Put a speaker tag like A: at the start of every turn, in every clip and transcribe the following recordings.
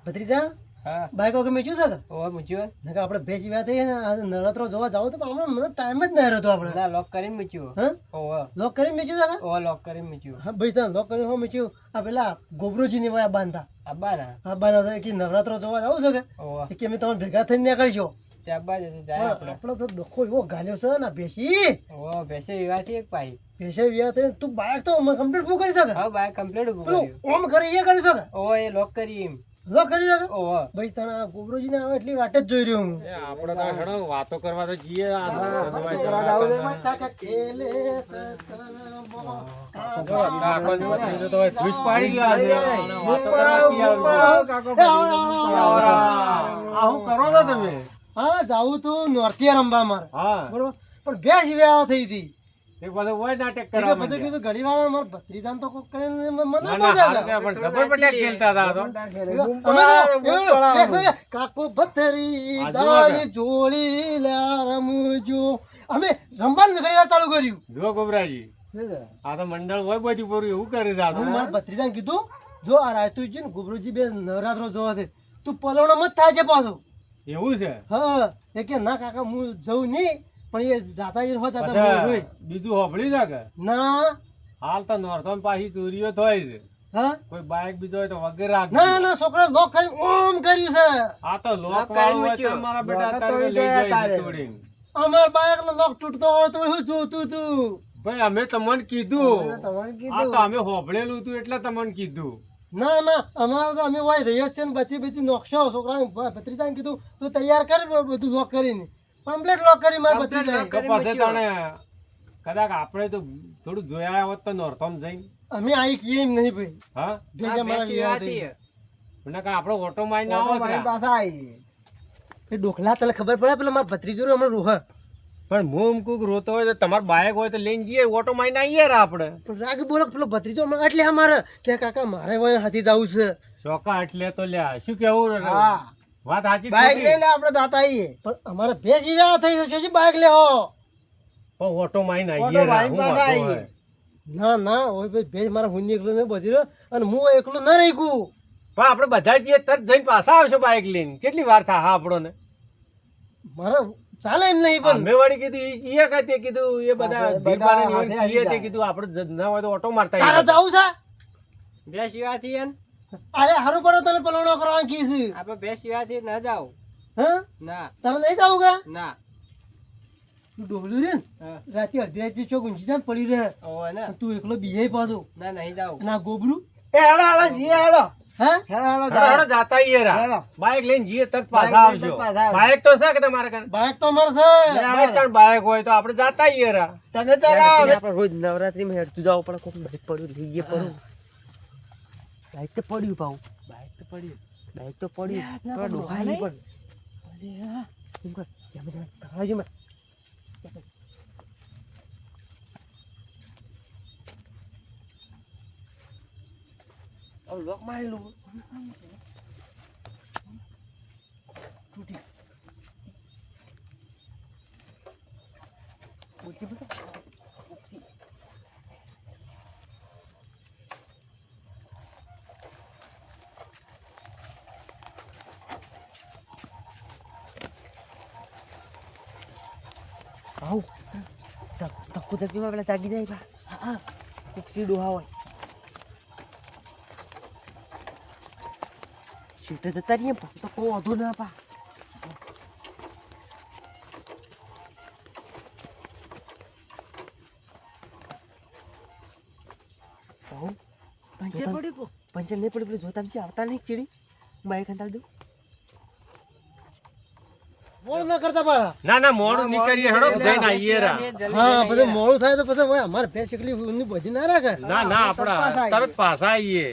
A: ભત્રીજા
B: હા
A: બાઈક વગર મેચ્યું છે કે
B: ઓ મૂક્યો
A: નકર આપણે ભેજ વ્યા થઈએ ને આ નવરાત્રો જોવા જાવ તો હમણાં મને ટાઈમ જ નહીં રહેતો આપણે
B: ના લોક કરીને મૂક્યું
A: હા
B: ઓ
A: લોક કરીને મેચ્યું છે કે
B: ઓ લોક કરીને મૂક્યું
A: હા ભાઈ ત્યાં લોક કરીને હો મેચ્યું આ પેલા ગોબરોજીની વાયા બાંધતા
B: આબા ના
A: આ બાંધતા કે નવરાત્રો જોવા જાવ છે
B: ઓ
A: કે અમે તમે ભેગા થઈને ત્યાં કરશો
B: ત્યાં આબા જશે જાય આપણે
A: આપણે તો ડખો એવો ગાલ્યો છે ને ભેસી
B: ઓ ભેસે વિવાથી એક પાઈ
A: ભેસે વ્યા થઈને તું બાઈક તો કમ્પ્લીટ પૂરું કરી શકે
B: હા બાય કમ્પ્લીટ ઉભું
A: પેલું
B: કર્યું
A: ઓમ કરી એ કરી શકે
B: ઓ એ લોક કરી એમ
A: લોક કરી શકે
B: ઓ
A: ભાઈ તને આ ગોબરોજીને આવે એટલી વાટ જ જોઈ રહ્યો હું
C: આપણે તો હેડો વાતો કરવા તો જઈએ
A: હા જાવું તું નોરતીયા રમવા મારે
C: હા
A: બરોબર પણ ભેંસ વ્યાહ થઈ હતી
C: એક બધું હોય નાટક
A: એટલે
C: કરવા
A: પછી કીધું ઘડી વાર મારા ભત્રીજાને તો કોક કરીને મને
C: ના,
A: ના
C: ના, હારું
A: પહોંચાડે.
C: કે પણ ખબર પડે ખેલતા હતા તો.
A: અમે તો એક છે, કાકો ભત્રી
C: આ જુઓ
A: દાવાની જોડી લ્યા રમજો અમે રમવાનું ઘડી વાર ચાલુ કર્યું
C: જો ગોબરાજી આ તો મંડળ હોય બધું પૂરું એવું કરી દે આ તો.
A: હું મારા ભત્રીજાને કીધું જો આ રાયતું છે ને ગુબરુજી બે નવરાત્રો જોવા છે તું પલવણો મત થાય છે પાછો
C: એવું છે
A: હા એ કે ના કાકા હું જઉં નહીં પણ એ જાતા જ હોતા હતા
C: પછી
A: રોય.
C: બીજું હોભળી છે કે
A: ના
C: હાલ તો નોરથોમ પાછી ચોરીઓ થાય છે
A: હા
C: કોઈ બાઈક બીજો હોય તો વગર રાખજો.
A: ના ના છોકરા લોક કરી ઓમ કર્યું છે
C: આ તો લોક
B: લોક
C: વાળું હોય
B: કરી
C: તો
B: મૂક્યું.
C: મારા બેટા
B: લોક
C: તારે
B: તોડી
C: લઈ
B: ગયા
C: જાય છે
B: તારે.
C: તોડીને.
A: અમાર બાઈક નો લોક તૂટતો હોય તો શું જોતું તું
C: ભાઈ અમે તમને કીધું
A: તમારે
C: આ તો અમે હોભળેલું હતું એટલે તમને કીધું
A: ના ના અમારે તો અમે વાય રહીએ જ છે ને બધી નોકશો છોકરાને ભત્રીજાને કીધું તું તૈયાર કર બધું લોક કરીને કમ્પ્લીટ લોક કરી મારા
B: Complete
A: ભત્રીજાએ.
B: lock
C: તો
B: કરી
C: પછી
B: મૂક્યું.
C: તને કદાચ આપણે તો થોડું જોયા હોત તો નોરથોમ જઈને
A: અમે આઈ કીએ એમ નહીં ભાઈ
C: હા
A: ભેજા મારા
B: ભેંસ
A: વિવાહ
B: વિવાથી
A: થઈ.
C: મને કાં આપણો ઓટો મારી ના હોત રા.
A: એ ડોખલા તને ખબર પડે પેલા મારા ભત્રીજો હમણાં રૂહ
C: પણ હું એમ કહું કે રોતો હોય તો તમારો બાઈક હોય તો લઈને જઈએ ઓટો મારી ના આવીએ રા આપણે
A: પણ રાગ બોલો પેલો ભત્રીજો હમણાં એટલે અમારે કે કાકા મારે વાય હાથી જવું છે
C: ચોકા એટલે તો લ્યા શું કેવું
A: હા.
C: વાત સાચી
B: બાઈક
C: ખોટી?
B: લઈને આપણે દાતા આવીએ
A: પણ અમારે બે જીવ્યા થઈ જશે શું બાઈક લેવો
C: પણ ઓટો મારી ના
B: ઓટો
C: આવીએ રા.
B: મારીને
C: હું
B: પાછા
C: વાંધો
B: આવીએ.
C: હોય.
A: ના ના ઓય ભાઈ ભેજ મારા હુંની એકલો નહીં બધી રહ્યો અને હું એકલો ના રહી ગયું
C: પણ આપણે બધા જઈએ તરત જઈને પાછા આવશો બાઈક લઈને કેટલી વાર થાય હા આપણો ને
A: મારે ચાલે એમ નહીં પણ
C: અમે વળી કીધું એ કાંઈ કીધું એ બધા
B: બધા
C: ભીડભાડ ને
B: હાથે
C: એવું
B: આવી
C: કીએ તે
B: જાય.
C: કીધું આપણે ના હોય તો ઓટો મારતા
A: તારે
C: આવીએ.
A: જવું છે
B: ભેંસ વિવાથી એમ
A: અરે હારું કરો તને પલવણો કરવાનું કી છે
B: આપણે ભેંસ વિવાથી ના જાવ
A: હા
B: ના
A: તારે નહીં જવું કા
B: ના
A: તું ડોબલું રે ને
B: હા.
A: રાતે અડધી રાતે ચોક ઊંચી જાય ને પડી રહે
B: ઓવે ને
A: અને તું એકલો બીહે પાછો
B: ના નહીં જાવ
A: અને આ ગોબરું
B: એ હેડો હેડો જીએ હેડો
A: હા
B: હેડો હેડો
C: હેડો, હેડો, જાતા આવીએ રા.
B: હેડો.
C: બાઈક લઈને જઈએ તરત
B: બાઈક
C: પાછા
B: લઈને
C: આવજો
B: તરત પાછા આવજો.
C: બાઈક તો છે કે તમારે કાન?
A: બાઈક તો અમારે છે
C: હવે તાર બાઈક હોય તો આપણે જાતા આવીએ રા.
B: તમે ચલાવો
D: આપણે રોજ નવરાત્રીમાં હેડતું જાવ પણ કોક બાઈક પડ્યું લઈ ગયા પડ્યું બાઈક તો પડ્યું પાઉં બાઈક તો પડ્યું તો ડોહાઈ પણ એમ કર જમે જમે કરાવજો મેં લોક મારેલું આવું ધક્કો ધક્કીમાં પેલા જાગી જાય બા હા કુક્ષી ડોહા હોય શીટે જતા રહીએ પછી તો કોઈ વધુ ના પા પંચર નહીં પડી પેલું જોતા નથી આવતા નહીં ચીડી બાઈક અંતાલ દઉં
A: મોડું ના કરતા પાછા
C: ના ના મોડું નહીં કરીએ હેડો જઈને આવીએ રા.
A: હા પછી મોડું થાય તો પછી ભાઈ અમારે ભેંસ એકલી ઊની બધી ના રાખે
C: ના ના આપડા તરત પાછા આવીએ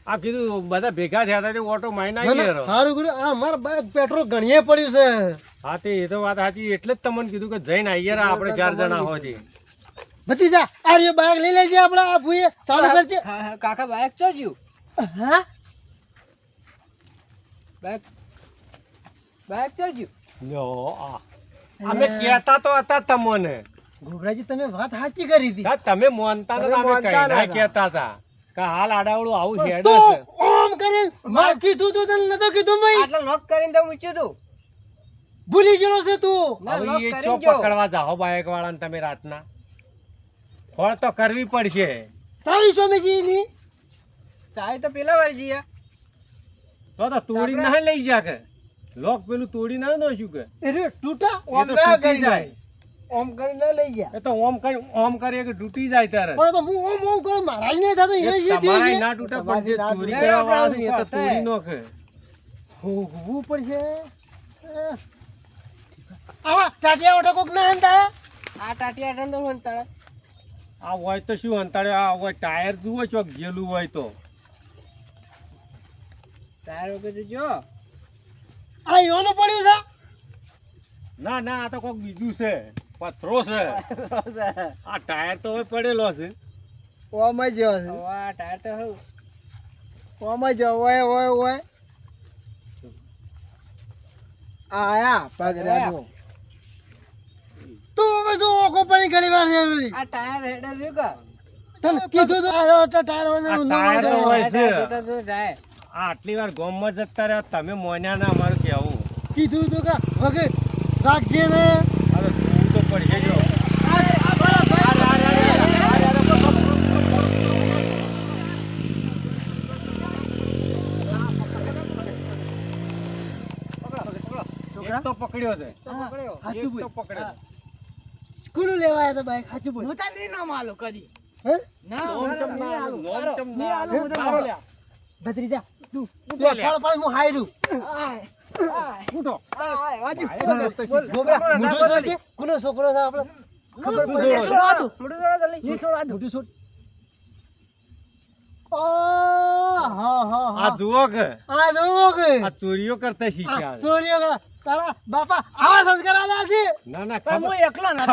C: આ કીધું બધા ભેગા થયા હતા તે ઓટો મારી
A: ના,
C: આવીએ
A: ના,
C: રા.
A: સારું કર્યું આ અમારે બાઈક પેટ્રોલ ગણીએ પડ્યું છે
C: હા તે એ તો વાત સાચી એટલે જ તમને કીધું કે જઈને આવીએ રા આપણે 4 જણા હોજી.
A: ભતીજા આ રહ્યો બાઈક લઈ લેજે આપણે આ ભૂએ ચાલુ કરજે
B: કાકા બાઈક ચોજ્યું
A: હા
B: બાઈક બાઈક ચોજ્યું
C: લ્યો, આ. અમે કહેતા તો હતા તમને
A: ગોબરાજી તમે વાત સાચી કરી હતી
C: હા, તમે માનતા નતા, અમે
B: માનતા
C: કઈ ના
B: નતા.
C: કહેતા હતા કે હાલ આડાવડું આવું હેડ
A: તો
C: છે.
A: ઓમ કરીને માર કીધું તું તને નતો કીધું મય
B: આટલો લોક કરીને તો મૂક્યું તું
A: ભૂલી ગયો છે તું
B: ના, લોક
C: હવે એ
B: કરી
C: ચો
B: જો.
C: પકડવા જાઓ બાઈક વાળાને તમે રાતના ફળ તો કરવી પડશે.
A: તારી સ્વામીજી ની
B: ચાય તો પેલા વાળી જઈએ
C: તો તોડી ના લઈ જા કે લોક પેલું તોડી ના નો શું કે
A: એટલે તૂટા
C: એ
A: ઓમ
C: તો
A: ના
C: તૂટી
A: કરી
C: જાય.
A: ઓમ કરીને લઈ ગયા
C: એ તો ઓમ કરીએ કે તૂટી જાય ત્યારે
A: પણ તો હું ઓમ કરું મહારાજ ને થતું એ જે
C: તમારા ના તૂટે પણ જે ચોરી કરવા વાળા છે ને એ તો તોડી નાખે.
A: હોવું પડશે આવા ચાટિયા ઓટો કોક ના હંતા
B: આ ટાટિયા ઠંડો હોય ને તારે
C: આ હોય તો શું અંતરે આ હોય ટાયર જુઓ ચોક જેલું હોય તો
B: ટાયર વગર જો
A: આ યોનું પડ્યું છે
C: ના ના આ તો કોક બીજું છે પથરો છે. આ ટાયર તો હવે પડેલો છે.
A: ઓમ જ જેવો છે
B: વાહ ટાયર તો હું
A: ઓમ જ ઓય ઓય ઓય આયા પગ રાજો તું હવે શું ઓકો પડી ઘણી વાર છે
B: આ ટાયર હેડર રહ્યું કા
A: તને કીધું તો આ ટાયર
C: આ ટાયર તો હોય છે.
B: તો જાય
C: આ આટલી વાર ગામમાં જતા રહ્યા તમે મોન્યા ના અમારું કહેવું.
A: કીધું તો કે વગે રાખજે ને
C: હવે તું તો પડશે જો. એક તો પકડ્યો છે.
B: પકડ્યો
A: હાચું
C: એક તો
A: બોલ
C: પકડ્યો.
A: કોનું લેવા આવ્યા હતા બાઈક હાચું બોલ હે
C: નોમ ચમ ના આલું, નોમ ચમ ના આલું. મારો લ્યા.
A: ભત્રીજા તું
C: ઉઠો લે.
A: ફળ ફળ હું હાયરું
C: ઉઠો.
A: ગોબરા મોટો છોડ કોનો છોકરો છે આપણે ખબર પડી મોટું છોડ હા હા
C: આ જુઓ કે
A: આ જોવો કે
C: આ ચોરીઓ કરતા શીખ્યા છે.
A: ચોરીઓ કરા તારા બાપા આવા સંસ્કાર આલ્યા છે
C: ના ના ખબર
A: એકલો
C: ખબર ના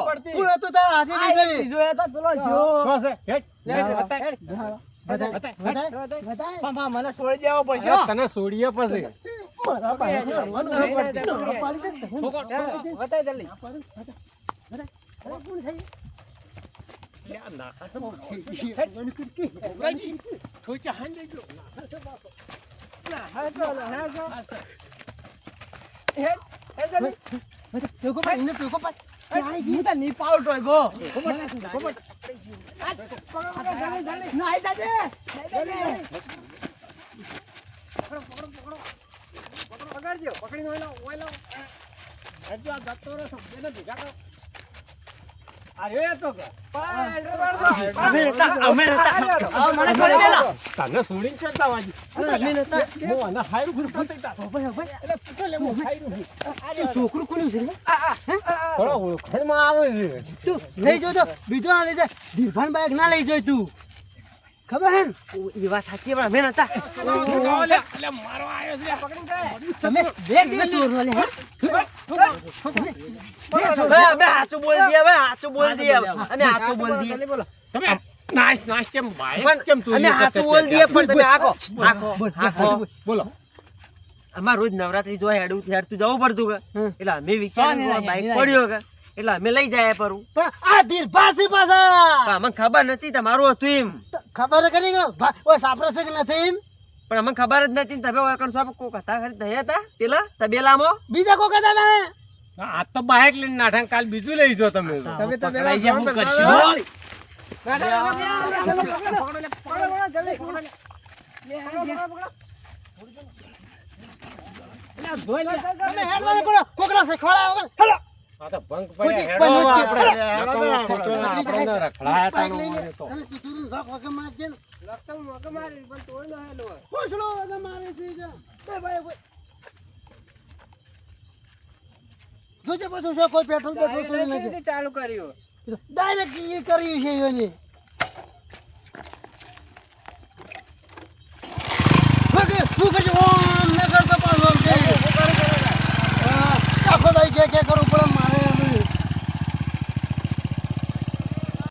C: પડતી.
A: કોણ હતું તારા હાથે બીજો
C: શું છે? હેટ.
A: બતાય.
C: બતાય.
A: બતાય.
B: મને છોડી દેવો પડશે
C: અરે તને છોડીએ પછી
A: મારા બાઈક લાવવાનું ના પડતી. પાડી દે ને.
B: બતાય જલ્દી
A: અરે કોણ છે?
C: લ્યા, નાખા છે.
A: ટોકો પાડ, એને ટોકો પાડ.
B: પકડજો
C: પકડીને ઓય લાવો, ઓય લાવો. હેડજો, આ જતો રહે, સમજે ભેગા કરો. આ રે તો કે. તને છોડીને ચેતા વાજી. હું આના હાયરું ગુરુ ફૂટી તા. એટલે પૂછો લે, હું હાયરું છું.
A: તું છોકરું કોનું છે રે?
C: થોડો ઓળખાણમાં આવે છે.
A: તું લઈ જો તો બીજો ના લઈ જાય ધીરભાન બાઈક ના લઈ જાય તું ખબર હે ને?
D: એ વાત સાચી પણ અમે નતા
C: એટલે મારો આયો છે.
A: તમે બે દિવસ ઓરવા લે હે?
D: અમે સાચું બોલ દઈએ હવે સાચું બોલ દઈએ અમે સાચું બોલ દઈએ
C: તમે નાશ નાશ કેમ ભાઈ
D: પણ
C: કેમ તું
D: અમે સાચું બોલ દઈએ પણ તમે આખો આખો
C: બોલો.
D: અમાર રોજ નવરાત્રી જોવા હેડતું જવું પડતું કે એટલે અમે વિચાર્યું બાઈક પડ્યો કે એટલે અમે લઈ જાય પરું
A: પણ આ ધીરભા છે પાછા
D: પણ અમને ખબર નથી તમારું હતું એમ
A: તો ખબર કરી ગયો ઓય સાપરો છે કે નથી એમ
D: પણ અમને ખબર જ નથી ને તમે ઓળખાણ સાહેબ કોક હતા ખરી થયા હતા પેલા તબેલામાં
A: બીજા કોઈ કહેતા ને
C: આ તો બાઈક લઈને નાઠા કાલ બીજું લઈ જો તમે તો.
A: તમે તો પેલા
B: પકડાઈ જાય, હું
A: ફોન
B: કરશું.
A: કરતા તમે હેડવાને કોનો કોકરા શીખવાડા વગર હેલો
C: આ તો ભંગ
A: ખોટી
C: પડ્યા હેડો
A: પણ
C: આપણે. આ તો ખોટો ના આપણને રખડાયા તા
A: બાઈક
C: નો
A: લઈને
C: મને તો.
A: તમે કીધું ઝાક વગર મારજે ને. પૂછડો વગર મારે છે કે બે ભાઈ કોઈ જોજે પાછું છે કોઈ પેટ્રોલ પેટ્રોલ છોડી નાખે
B: ચાલુ કર્યું
A: ડાયરેક્ટ એ કર્યું છે એને વગે તું કરજો ઓમ ન કરતો પાછો આમ કે આખો દાઈ કે કરવું પડે